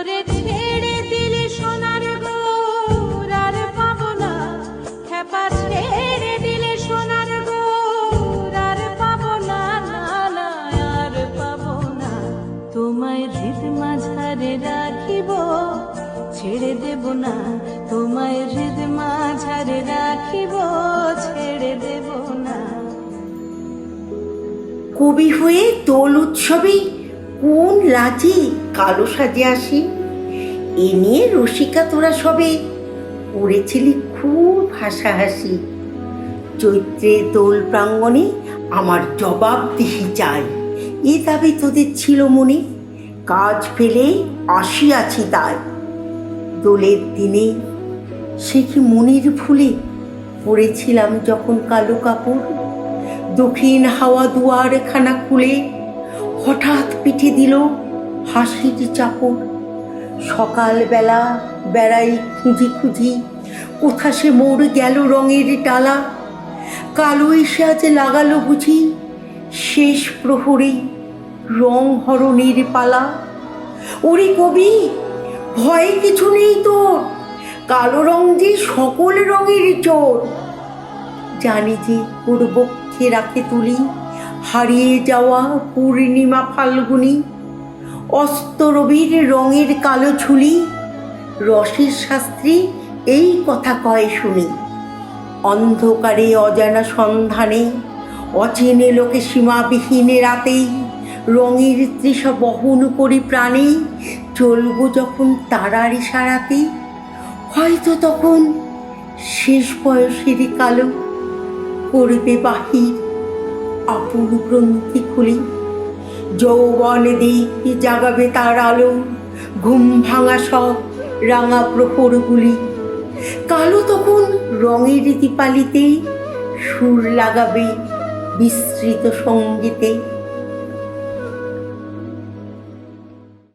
ওরে ছেড়ে দিলে সোনার গোর আর পাবো না, খেপা ছেড়ে দিলে সোনার গোর আর পাবো না, না না আর পাবো না। তোমায় হৃদ মাঝারে রাখিব, ছেড়ে দেব না, তোমায় হৃদ মাঝারে রাখিব, ছেড়ে দেব না। কবি হয়ে দোল উৎসবে কোন লাজে কালো সাজে আসি, এ নিয়ে রসিকা তোরা সবে করেছিলি খুব হাসাহাসি। চৈত্রে দোল প্রাঙ্গণে আমার জবাবদিহি চাই, এ দাবি তোদের ছিল মনে, কাজ ফেলে আসিয়াছি তাই। দোলের দিনে সে কি মনের ভুলে পরেছিলাম যখন কালো কাপড়, দক্ষিণ হাওয়া দুয়ারখানা খুলে হঠাৎ পিঠে দিল হাসির চাপড়। সকালবেলা বেড়াই খুঁজি খুঁজি, কোথা সে মোর গেল রঙের ডালা, কালো এসে আজ লাগালো বুঝি শেষ প্রহরে রং হরণের পালা। ওরে কবি, ভয় কিছু নেই তোর, কালো রং যে সকল রঙের চোর। জানি যে ওর বক্ষে রাখে তুলি হারিয়ে যাওয়া পূর্ণিমা ফাল্গুনি, অস্ত রবির রঙের কালো ঝুলি, রসের শাস্ত্রী এই কথা কয় শুনি। অন্ধকারে অজানা সন্ধানে, অচেনে লোকে সীমাবিহীন রাতেই, রঙের তৃষা বহন করি প্রাণে, চলব যখন তারার ইশারাতে। হয়তো তখন শেষ বয়সের কালো করবে বাহির আপন গ্রন্থি খুলি, যৌবন দিক জাগাবে তার আলো, ঘুম ভাঙা সব রাঙা প্রহরগুলি। কালো তখন রঙের দীপালিতে সুর লাগাবে বিস্তৃত সঙ্গীতে।